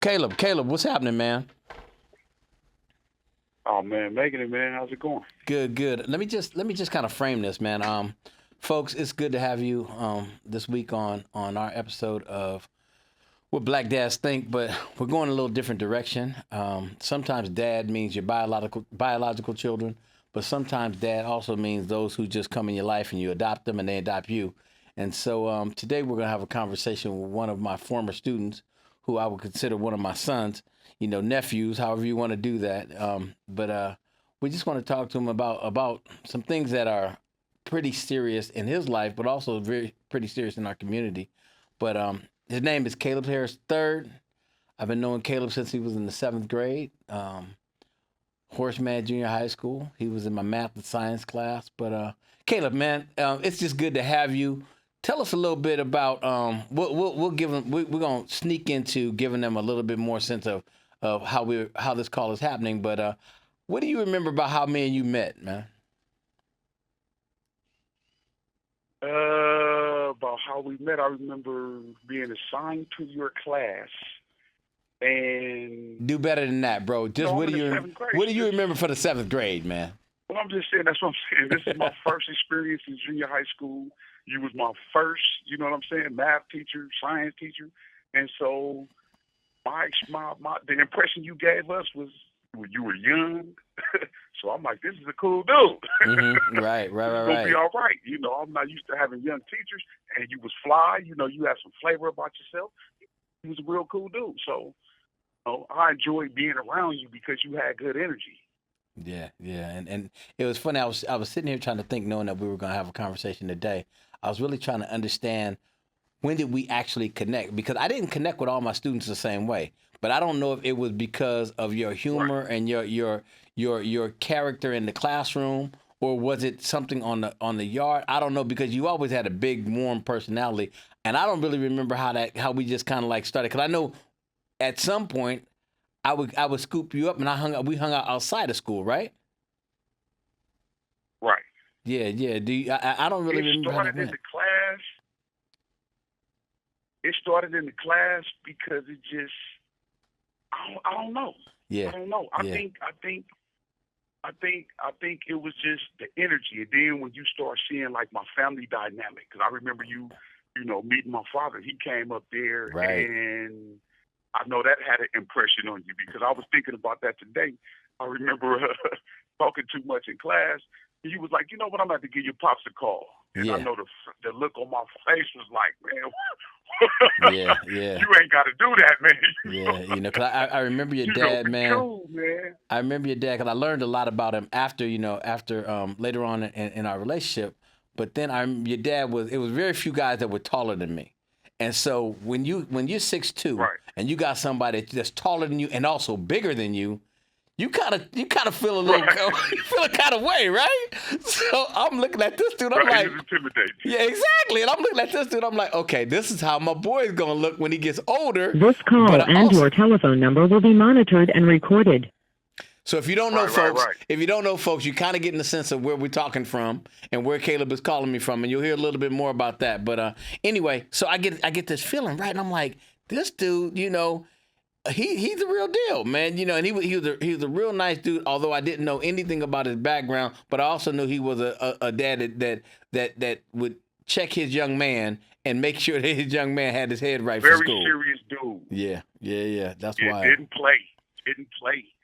Caleb, what's happening, man? Oh man, making it, man. How's it going? Good. Let me just kind of frame this, man. Folks, it's good to have you this week on our episode of What Black Dads Think, but we're going a little different direction. Sometimes dad means your biological children, but sometimes dad also means those who just come in your life and you adopt them and they adopt you. And so today we're gonna have a conversation with one of my former students, who I would consider one of my sons, nephews, however you want to do that. But we just want to talk to him about some things that are pretty serious in his life, but also pretty serious in our community. But his name is Caleb Harris III. I've been knowing Caleb since he was in the 7th grade. Horseman Junior High School. He was in my math and science class. But Caleb, man, it's just good to have you. Tell us a little bit about we'll give them. We're gonna sneak into giving them a little bit more sense of how this call is happening. But what do you remember about how me and you met, man? About how we met, I remember being assigned to your class, and Do better than that, bro. Just I'm in the 7th grade. what do you remember for the 7th grade, man? Well, I'm just saying, that's what I'm saying. This is my first experience in junior high school. You was my first, you know what I'm saying, math teacher, science teacher, and so the impression you gave us was you were young. So I'm like, this is a cool dude. Right. It's gonna be all right. I'm not used to having young teachers, and you was fly. You had some flavor about yourself. He was a real cool dude. So I enjoyed being around you because you had good energy. Yeah, and it was funny. I was sitting here trying to think, knowing that we were gonna have a conversation today. I was really trying to understand, when did we actually connect? Because I didn't connect with all my students the same way. But I don't know if it was because of your humor Right. and your character in the classroom, or was it something on the yard? I don't know, because you always had a big, warm personality, and I don't really remember how we just kind of like started. Because I know at some point I would scoop you up, and we hung out outside of school, right? Right. Yeah. I don't really It remember how that started in went. the class. It started in the class because it just I don't know. I Yeah, don't know. I yeah. think I think I think I think it was just the energy. And then when you start seeing like my family dynamic, because I remember meeting my father. He came up there, Right. and I know that had an impression on you because I was thinking about that today. I remember talking too much in class. He was like, you know what, I'm about to give your pops a call. And I Yeah, know the look on my face was like, man, yeah. you ain't got to do that, man. Yeah, 'cause I remember your You know, dad, be man. cool, man. I remember your dad, because I learned a lot about him after later on in our relationship. But then your dad it was very few guys that were taller than me. And so when you're 6'2" Right, and you got somebody that's taller than you and also bigger than you, you kind of feel a little right, you feel a kind of way, right? So I'm looking at this dude, I'm right. He like, was intimidating. yeah, exactly. And I'm looking at this dude, I'm like, okay, this is how my boy's gonna look when he gets older. This But call I and also your telephone number will be monitored and recorded. So if you don't know, Right, right, folks, right. you kind of get in the sense of where we're talking from and where Caleb is calling me from, and you'll hear a little bit more about that. But anyway, so I get this feeling, right, and I'm like, this dude, he's a real deal, man. And he was a real nice dude. Although I didn't know anything about his background, but I also knew he was a dad that would check his young man and make sure that his young man had his head right for Very school. serious dude. Yeah. That's Yeah, why. didn't play. Didn't play.